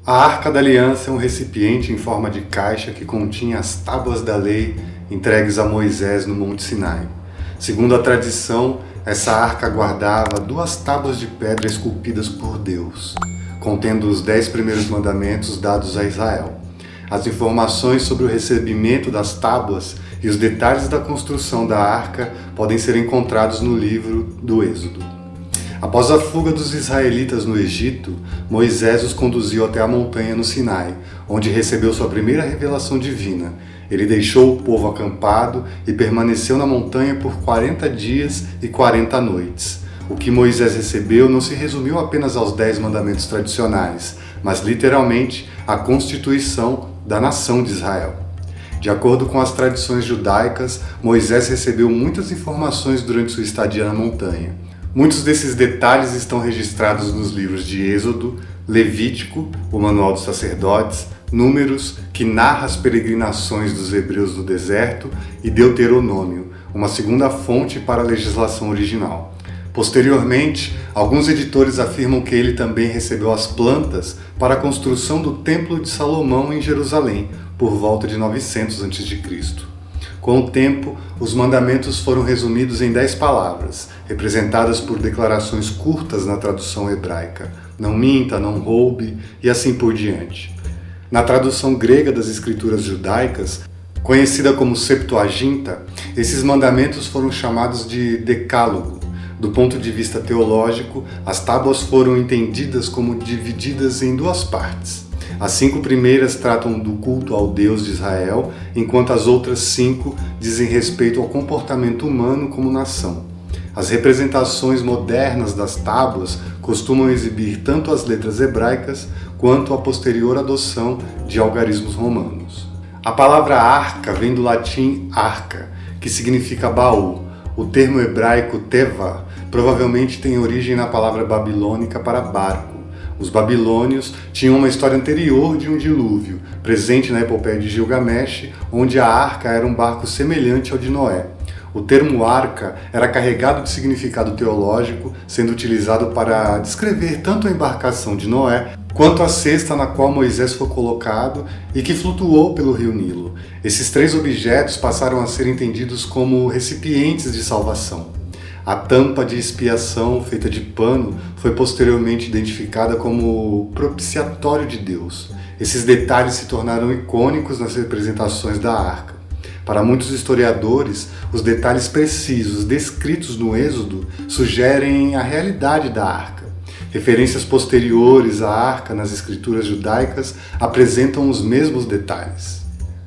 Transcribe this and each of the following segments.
A Arca da Aliança é um recipiente em forma de caixa que continha as tábuas da lei entregues a Moisés no Monte Sinai. Segundo a tradição, essa arca guardava 2 tábuas de pedra esculpidas por Deus, contendo os 10 primeiros mandamentos dados a Israel. As informações sobre o recebimento das tábuas e os detalhes da construção da arca podem ser encontrados no livro do Êxodo. Após a fuga dos israelitas no Egito, Moisés os conduziu até a montanha no Sinai, onde recebeu sua primeira revelação divina. Ele deixou o povo acampado e permaneceu na montanha por 40 dias e 40 noites. O que Moisés recebeu não se resumiu apenas aos 10 mandamentos tradicionais, mas literalmente a constituição da nação de Israel. De acordo com as tradições judaicas, Moisés recebeu muitas informações durante sua estadia na montanha. Muitos desses detalhes estão registrados nos livros de Êxodo, Levítico, o Manual dos Sacerdotes, Números, que narra as peregrinações dos hebreus no deserto, e Deuteronômio, uma segunda fonte para a legislação original. Posteriormente, alguns editores afirmam que ele também recebeu as plantas para a construção do Templo de Salomão em Jerusalém, por volta de 900 a.C. Com o tempo, os mandamentos foram resumidos em 10 palavras, representadas por declarações curtas na tradução hebraica: não minta, não roube e assim por diante. Na tradução grega das escrituras judaicas, conhecida como Septuaginta, esses mandamentos foram chamados de Decálogo. Do ponto de vista teológico, as tábuas foram entendidas como divididas em 2 partes. As 5 primeiras tratam do culto ao Deus de Israel, enquanto as outras 5 dizem respeito ao comportamento humano como nação. As representações modernas das tábuas costumam exibir tanto as letras hebraicas quanto a posterior adoção de algarismos romanos. A palavra arca vem do latim arca, que significa baú. O termo hebraico teva provavelmente tem origem na palavra babilônica para barco. Os babilônios tinham uma história anterior de um dilúvio, presente na epopeia de Gilgamesh, onde a arca era um barco semelhante ao de Noé. O termo arca era carregado de significado teológico, sendo utilizado para descrever tanto a embarcação de Noé, quanto a cesta na qual Moisés foi colocado e que flutuou pelo rio Nilo. Esses 3 objetos passaram a ser entendidos como recipientes de salvação. A tampa de expiação, feita de pano, foi posteriormente identificada como propiciatório de Deus. Esses detalhes se tornaram icônicos nas representações da arca. Para muitos historiadores, os detalhes precisos descritos no Êxodo sugerem a realidade da arca. Referências posteriores à arca nas escrituras judaicas apresentam os mesmos detalhes.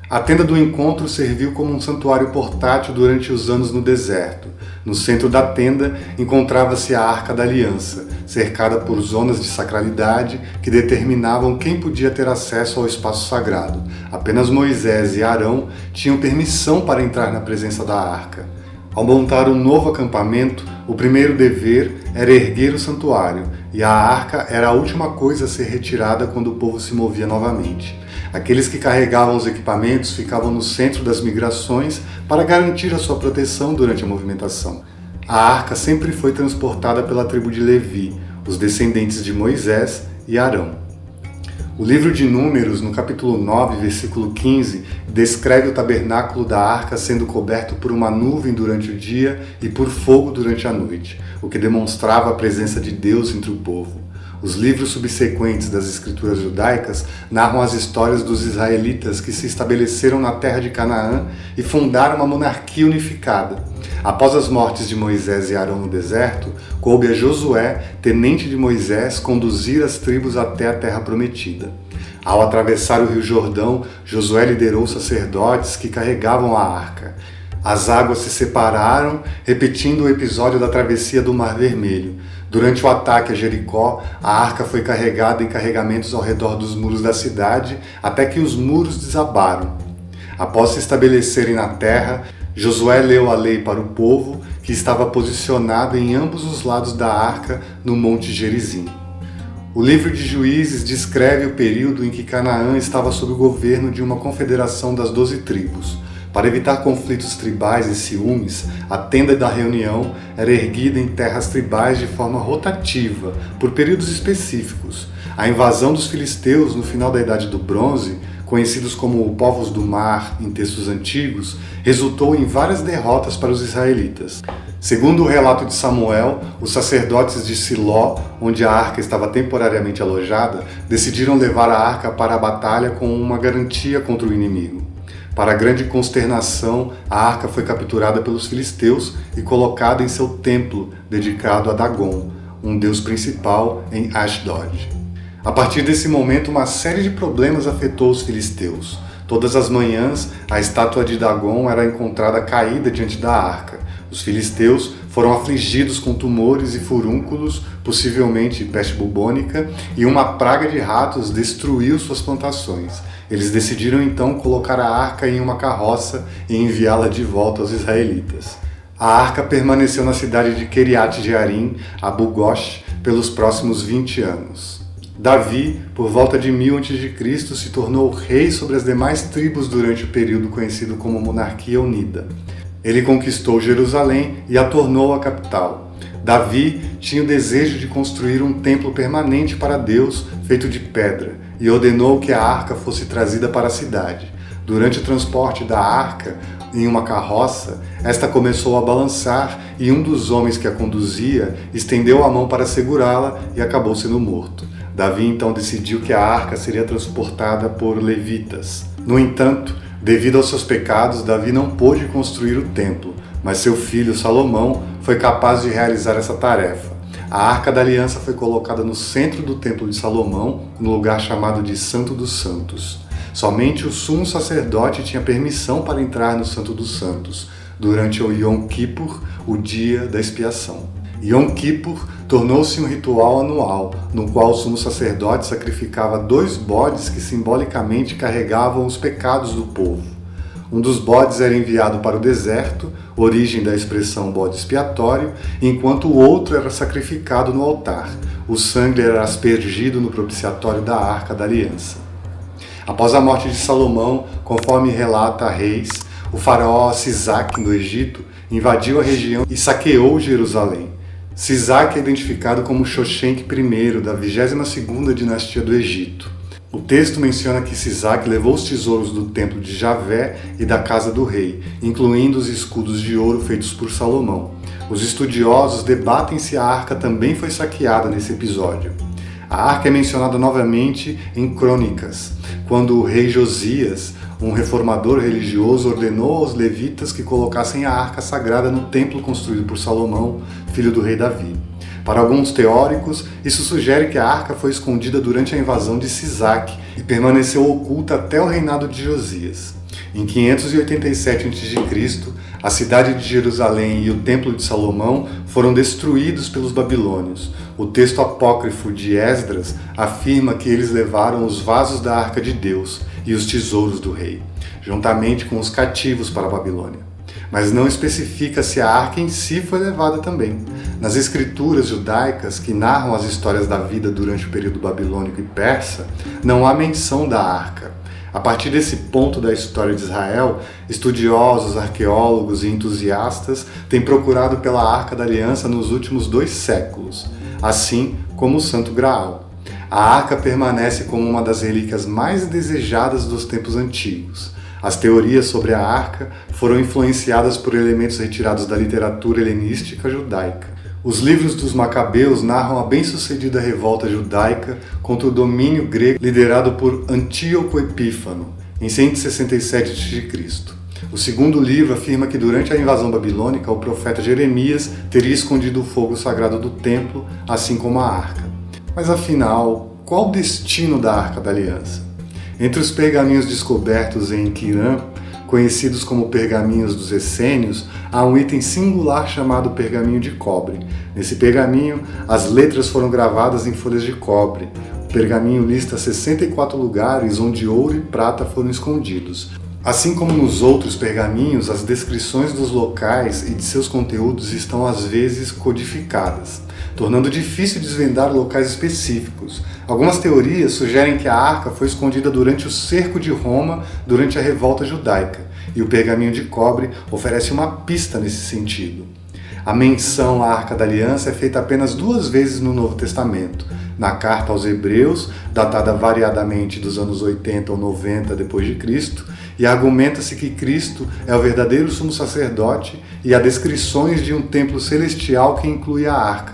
A tenda do encontro serviu como um santuário portátil durante os anos no deserto. No centro da tenda encontrava-se a Arca da Aliança, cercada por zonas de sacralidade que determinavam quem podia ter acesso ao espaço sagrado. Apenas Moisés e Arão tinham permissão para entrar na presença da arca. Ao montar um novo acampamento, o primeiro dever era erguer o santuário, e a arca era a última coisa a ser retirada quando o povo se movia novamente. Aqueles que carregavam os equipamentos ficavam no centro das migrações para garantir a sua proteção durante a movimentação. A arca sempre foi transportada pela tribo de Levi, os descendentes de Moisés e Arão. O livro de Números, no capítulo 9, versículo 15, descreve o tabernáculo da arca sendo coberto por uma nuvem durante o dia e por fogo durante a noite, o que demonstrava a presença de Deus entre o povo. Os livros subsequentes das escrituras judaicas narram as histórias dos israelitas que se estabeleceram na terra de Canaã e fundaram uma monarquia unificada. Após as mortes de Moisés e Arão no deserto, coube a Josué, tenente de Moisés, conduzir as tribos até a terra prometida. Ao atravessar o rio Jordão, Josué liderou os sacerdotes que carregavam a arca. As águas se separaram, repetindo o episódio da travessia do Mar Vermelho. Durante o ataque a Jericó, a arca foi carregada em carregamentos ao redor dos muros da cidade, até que os muros desabaram. Após se estabelecerem na terra, Josué leu a lei para o povo, que estava posicionado em ambos os lados da arca no Monte Gerizim. O livro de Juízes descreve o período em que Canaã estava sob o governo de uma confederação das 12 tribos. Para evitar conflitos tribais e ciúmes, a tenda da reunião era erguida em terras tribais de forma rotativa, por períodos específicos. A invasão dos filisteus no final da Idade do Bronze, conhecidos como povos do mar em textos antigos, resultou em várias derrotas para os israelitas. Segundo o relato de Samuel, os sacerdotes de Siló, onde a arca estava temporariamente alojada, decidiram levar a arca para a batalha com uma garantia contra o inimigo. Para grande consternação, a arca foi capturada pelos filisteus e colocada em seu templo, dedicado a Dagon, um deus principal em Ashdod. A partir desse momento, uma série de problemas afetou os filisteus. Todas as manhãs, a estátua de Dagon era encontrada caída diante da arca. Os filisteus foram afligidos com tumores e furúnculos, possivelmente peste bubônica, e uma praga de ratos destruiu suas plantações. Eles decidiram então colocar a arca em uma carroça e enviá-la de volta aos israelitas. A arca permaneceu na cidade de Kiriat Jearim, Abu Ghosh, pelos próximos 20 anos. Davi, por volta de 1000 a.C., se tornou rei sobre as demais tribos durante o período conhecido como Monarquia Unida. Ele conquistou Jerusalém e a tornou a capital. Davi tinha o desejo de construir um templo permanente para Deus, feito de pedra, e ordenou que a arca fosse trazida para a cidade. Durante o transporte da arca em uma carroça, esta começou a balançar e um dos homens que a conduzia estendeu a mão para segurá-la e acabou sendo morto. Davi então decidiu que a arca seria transportada por levitas. No entanto, devido aos seus pecados, Davi não pôde construir o templo, mas seu filho Salomão foi capaz de realizar essa tarefa. A Arca da Aliança foi colocada no centro do Templo de Salomão, no lugar chamado de Santo dos Santos. Somente o sumo sacerdote tinha permissão para entrar no Santo dos Santos, durante o Yom Kippur, o dia da expiação. Yom Kippur tornou-se um ritual anual, no qual o sumo sacerdote sacrificava 2 bodes que simbolicamente carregavam os pecados do povo. Um dos bodes era enviado para o deserto, origem da expressão bode expiatório, enquanto o outro era sacrificado no altar. O sangue era aspergido no propiciatório da Arca da Aliança. Após a morte de Salomão, conforme relata Reis, o faraó Sisaque, no Egito, invadiu a região e saqueou Jerusalém. Sisaque é identificado como Xoxenque I, da 22ª dinastia do Egito. O texto menciona que Sisaque levou os tesouros do templo de Javé e da casa do rei, incluindo os escudos de ouro feitos por Salomão. Os estudiosos debatem se a arca também foi saqueada nesse episódio. A arca é mencionada novamente em Crônicas, quando o rei Josias, um reformador religioso, ordenou aos levitas que colocassem a arca sagrada no templo construído por Salomão, filho do rei Davi. Para alguns teóricos, isso sugere que a arca foi escondida durante a invasão de Sisaque e permaneceu oculta até o reinado de Josias. Em 587 a.C., a cidade de Jerusalém e o templo de Salomão foram destruídos pelos babilônios. O texto apócrifo de Esdras afirma que eles levaram os vasos da arca de Deus e os tesouros do rei, juntamente com os cativos para a Babilônia. Mas não especifica se a arca em si foi levada também. Nas escrituras judaicas que narram as histórias da vida durante o período babilônico e persa, não há menção da arca. A partir desse ponto da história de Israel, estudiosos, arqueólogos e entusiastas têm procurado pela Arca da Aliança nos últimos 2 séculos, assim como o Santo Graal. A arca permanece como uma das relíquias mais desejadas dos tempos antigos. As teorias sobre a arca foram influenciadas por elementos retirados da literatura helenística judaica. Os livros dos Macabeus narram a bem-sucedida revolta judaica contra o domínio grego liderado por Antíoco Epífano, em 167 a.C. O segundo livro afirma que durante a invasão babilônica o profeta Jeremias teria escondido o fogo sagrado do templo, assim como a arca. Mas afinal, qual o destino da Arca da Aliança? Entre os pergaminhos descobertos em Qumran, conhecidos como pergaminhos dos essênios, há um item singular chamado pergaminho de cobre. Nesse pergaminho, as letras foram gravadas em folhas de cobre. O pergaminho lista 64 lugares onde ouro e prata foram escondidos. Assim como nos outros pergaminhos, as descrições dos locais e de seus conteúdos estão às vezes codificadas, tornando difícil desvendar locais específicos. Algumas teorias sugerem que a arca foi escondida durante o cerco de Roma durante a revolta judaica, e o pergaminho de cobre oferece uma pista nesse sentido. A menção à Arca da Aliança é feita apenas 2 vezes no Novo Testamento. na carta aos Hebreus, datada variadamente dos anos 80 ou 90 depois de Cristo, e argumenta-se que Cristo é o verdadeiro sumo sacerdote e há descrições de um templo celestial que inclui a arca.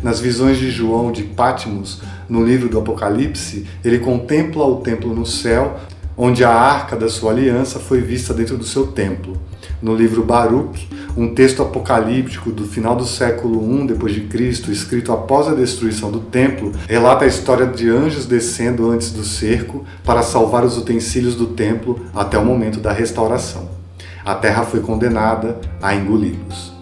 Nas visões de João de Patmos, no livro do Apocalipse, ele contempla o templo no céu, onde a arca da sua aliança foi vista dentro do seu templo. No livro Baruque, um texto apocalíptico do final do século I d.C., escrito após a destruição do templo, relata a história de anjos descendo antes do cerco para salvar os utensílios do templo até o momento da restauração. A terra foi condenada a engoli-los.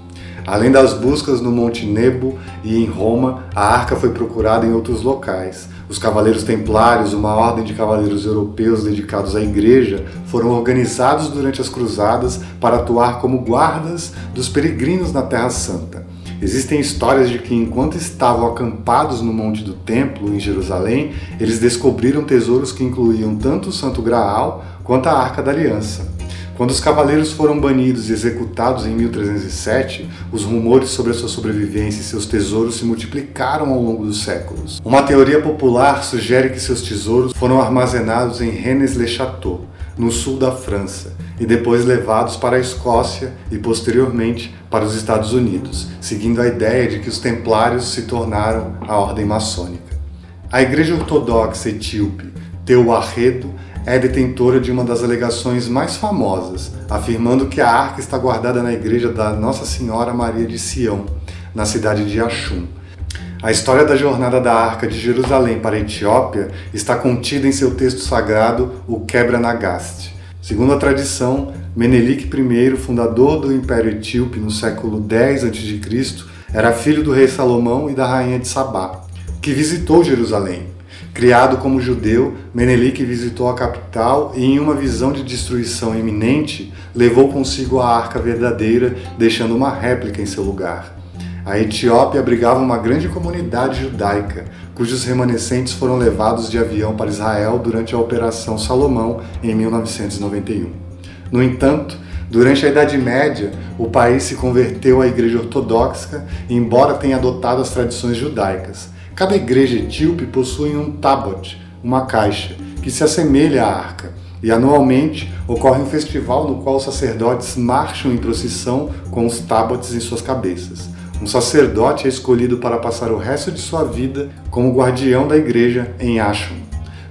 Além das buscas no Monte Nebo e em Roma, a arca foi procurada em outros locais. Os Cavaleiros Templários, uma ordem de cavaleiros europeus dedicados à Igreja, foram organizados durante as Cruzadas para atuar como guardas dos peregrinos na Terra Santa. Existem histórias de que, enquanto estavam acampados no Monte do Templo, em Jerusalém, eles descobriram tesouros que incluíam tanto o Santo Graal quanto a Arca da Aliança. Quando os cavaleiros foram banidos e executados em 1307, os rumores sobre a sua sobrevivência e seus tesouros se multiplicaram ao longo dos séculos. Uma teoria popular sugere que seus tesouros foram armazenados em Rennes-le-Château, no sul da França, e depois levados para a Escócia e, posteriormente, para os Estados Unidos, seguindo a ideia de que os templários se tornaram a ordem maçônica. A Igreja Ortodoxa Etíope, Teoarredo, é detentora de uma das alegações mais famosas, afirmando que a arca está guardada na igreja da Nossa Senhora Maria de Sião, na cidade de Axum. A história da jornada da arca de Jerusalém para a Etiópia está contida em seu texto sagrado, o Quebra Nagast. Segundo a tradição, Menelik I, fundador do Império Etíope no século X a.C., era filho do rei Salomão e da rainha de Sabá, que visitou Jerusalém. Criado como judeu, Menelik visitou a capital e, em uma visão de destruição iminente, levou consigo a arca verdadeira, deixando uma réplica em seu lugar. A Etiópia abrigava uma grande comunidade judaica, cujos remanescentes foram levados de avião para Israel durante a Operação Salomão, em 1991. No entanto, durante a Idade Média, o país se converteu à Igreja Ortodoxa, embora tenha adotado as tradições judaicas. Cada igreja etíope possui um tabot, uma caixa, que se assemelha à arca, e anualmente ocorre um festival no qual os sacerdotes marcham em procissão com os tabots em suas cabeças. Um sacerdote é escolhido para passar o resto de sua vida como guardião da igreja em Axum.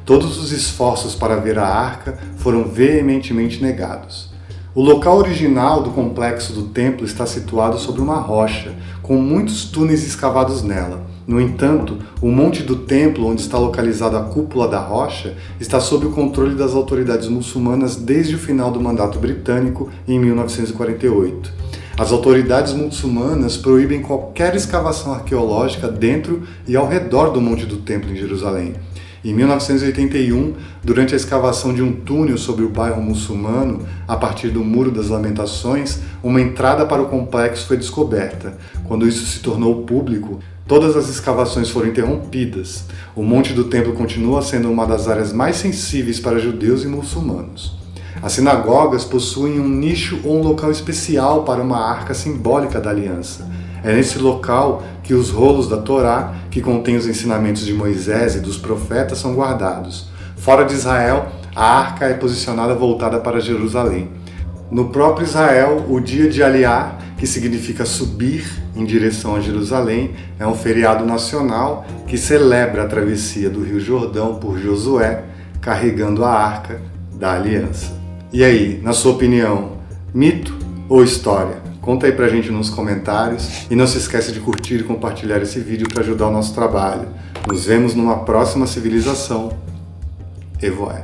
Todos os esforços para ver a arca foram veementemente negados. O local original do complexo do templo está situado sobre uma rocha, com muitos túneis escavados nela. No entanto, o monte do templo, onde está localizada a cúpula da rocha, está sob o controle das autoridades muçulmanas desde o final do mandato britânico, em 1948. As autoridades muçulmanas proíbem qualquer escavação arqueológica dentro e ao redor do monte do templo em Jerusalém. Em 1981, durante a escavação de um túnel sobre o bairro muçulmano, a partir do Muro das Lamentações, uma entrada para o complexo foi descoberta. Quando isso se tornou público, todas as escavações foram interrompidas. O Monte do Templo continua sendo uma das áreas mais sensíveis para judeus e muçulmanos. As sinagogas possuem um nicho ou um local especial para uma arca simbólica da aliança. É nesse local que os rolos da Torá, que contém os ensinamentos de Moisés e dos profetas, são guardados. Fora de Israel, a arca é posicionada voltada para Jerusalém. No próprio Israel, o dia de Aliá, que significa subir em direção a Jerusalém, é um feriado nacional que celebra a travessia do Rio Jordão por Josué, carregando a Arca da Aliança. E aí, na sua opinião, mito ou história? Conta aí pra gente nos comentários e não se esqueça de curtir e compartilhar esse vídeo para ajudar o nosso trabalho. Nos vemos numa próxima civilização. Evoé.